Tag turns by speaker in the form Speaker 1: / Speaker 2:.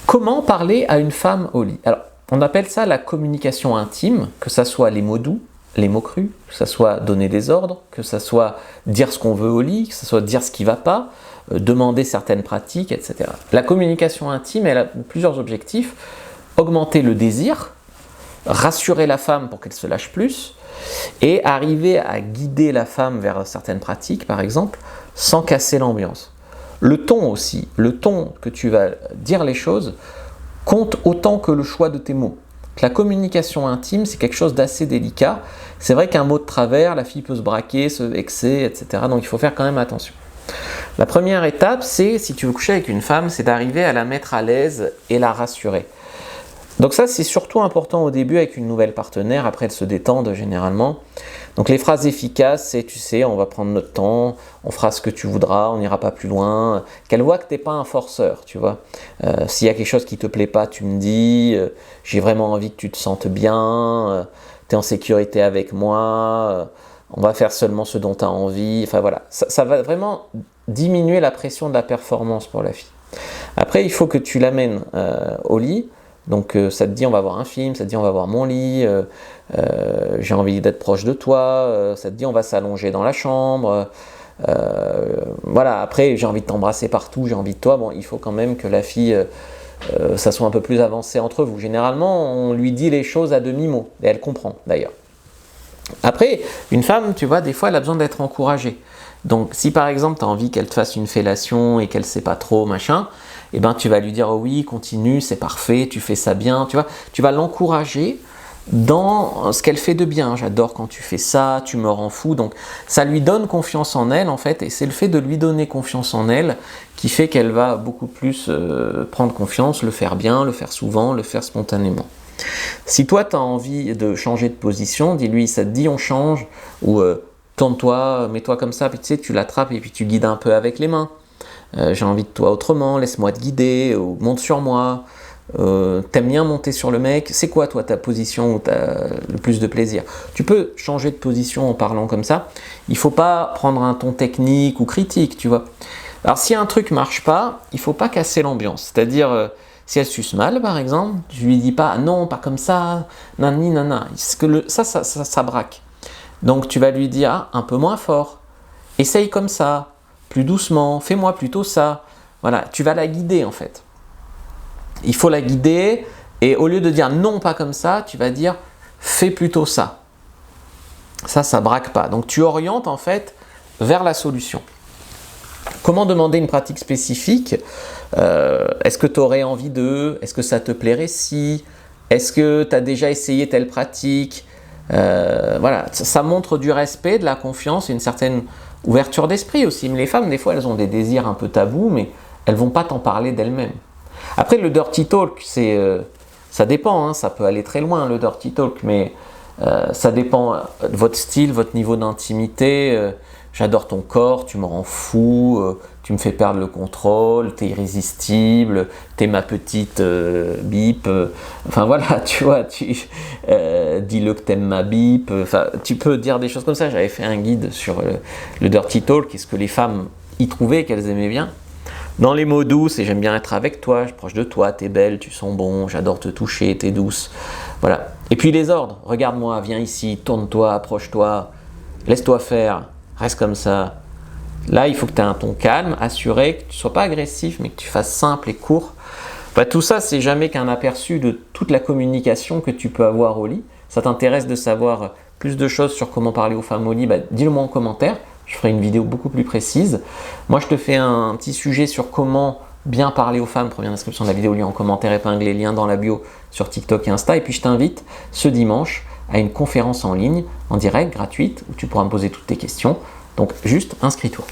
Speaker 1: Comment parler à une femme au lit? Alors, on appelle ça la communication intime, que ça soit les mots doux, les mots crus, que ça soit donner des ordres, que ça soit dire ce qu'on veut au lit, que ça soit dire ce qui ne va pas, demander certaines pratiques, etc. La communication intime, elle a plusieurs objectifs. Augmenter le désir, rassurer la femme pour qu'elle se lâche plus, et arriver à guider la femme vers certaines pratiques, par exemple, sans casser l'ambiance. Le ton aussi, le ton que tu vas dire les choses compte autant que le choix de tes mots. La communication intime, c'est quelque chose d'assez délicat. C'est vrai qu'un mot de travers, la fille peut se braquer, se vexer, etc. Donc il faut faire quand même attention. La première étape, c'est, si tu veux coucher avec une femme, c'est d'arriver à la mettre à l'aise et la rassurer. Donc ça, c'est surtout important au début avec une nouvelle partenaire, après elle se détende généralement. Donc les phrases efficaces, c'est, tu sais, on va prendre notre temps, on fera ce que tu voudras, on n'ira pas plus loin. Qu'elle voit que tu n'es pas un forceur, tu vois. S'il y a quelque chose qui ne te plaît pas, tu me dis, j'ai vraiment envie que tu te sentes bien, tu es en sécurité avec moi, on va faire seulement ce dont tu as envie. Enfin voilà, ça va vraiment diminuer la pression de la performance pour la fille. Après, il faut que tu l'amènes au lit. Donc ça te dit on va voir un film, ça te dit on va voir mon lit, j'ai envie d'être proche de toi, ça te dit on va s'allonger dans la chambre, voilà, après j'ai envie de t'embrasser partout, j'ai envie de toi, bon il faut quand même que la fille, ça soit un peu plus avancé entre vous. Généralement on lui dit les choses à demi-mot, et elle comprend d'ailleurs. Après, une femme, tu vois, des fois elle a besoin d'être encouragée. Donc si par exemple tu as envie qu'elle te fasse une fellation et qu'elle ne sait pas trop, machin, eh ben, tu vas lui dire oh oui, continue, c'est parfait, tu fais ça bien, tu vois. Tu vas l'encourager dans ce qu'elle fait de bien. J'adore quand tu fais ça, tu me rends fou. Donc ça lui donne confiance en elle en fait, et c'est le fait de lui donner confiance en elle qui fait qu'elle va beaucoup plus prendre confiance, le faire bien, le faire souvent, le faire spontanément. Si toi tu as envie de changer de position, dis-lui ça te dit on change, ou tourne-toi, mets-toi comme ça, puis tu sais, tu l'attrapes et puis tu guides un peu avec les mains. J'ai envie de toi autrement, laisse-moi te guider, ou monte sur moi, t'aimes bien monter sur le mec, c'est quoi toi ta position où t'as le plus de plaisir? Tu peux changer de position en parlant comme ça, il faut pas prendre un ton technique ou critique, tu vois. Alors si un truc marche pas, il faut pas casser l'ambiance, c'est-à-dire si elle suce mal par exemple, tu lui dis pas non, pas comme ça, nanani nana, ça braque. Donc tu vas lui dire un peu moins fort, essaye comme ça, plus doucement, fais-moi plutôt ça. Voilà, tu vas la guider en fait. Il faut la guider et au lieu de dire non, pas comme ça, tu vas dire fais plutôt ça. Ça braque pas. Donc tu orientes en fait vers la solution. Comment demander une pratique spécifique? Est-ce que tu aurais envie de? Est-ce que ça te plairait si? Est-ce que tu as déjà essayé telle pratique? Voilà, ça montre du respect, de la confiance et une certaine ouverture d'esprit aussi. Mais les femmes, des fois, elles ont des désirs un peu tabous, mais elles ne vont pas t'en parler d'elles-mêmes. Après, le dirty talk, ça dépend, hein, ça peut aller très loin, le dirty talk, mais ça dépend de votre style, votre niveau d'intimité. J'adore ton corps, tu me rends fou, tu me fais perdre le contrôle, t'es irrésistible, t'es ma petite bip. Enfin voilà, tu vois, dis-le que t'aimes ma bip. Enfin, tu peux dire des choses comme ça. J'avais fait un guide sur le dirty talk, qu'est-ce que les femmes y trouvaient, qu'elles aimaient bien. Dans les mots doux, c'est j'aime bien être avec toi, je suis proche de toi, t'es belle, tu sens bon, j'adore te toucher, t'es douce. Voilà. Et puis les ordres, regarde-moi, viens ici, tourne-toi, approche-toi, laisse-toi faire. Reste comme ça. Là, il faut que tu aies un ton calme, assuré, que tu ne sois pas agressif, mais que tu fasses simple et court. Bah, tout ça, c'est jamais qu'un aperçu de toute la communication que tu peux avoir au lit. Ça t'intéresse de savoir plus de choses sur comment parler aux femmes au lit, bah, dis-le-moi en commentaire. Je ferai une vidéo beaucoup plus précise. Moi, je te fais un petit sujet sur comment bien parler aux femmes. Première description de la vidéo, lien en commentaire épinglé, lien dans la bio sur TikTok et Insta. Et puis, je t'invite ce dimanche à une conférence en ligne, en direct, gratuite, où tu pourras me poser toutes tes questions. Donc, juste inscris-toi.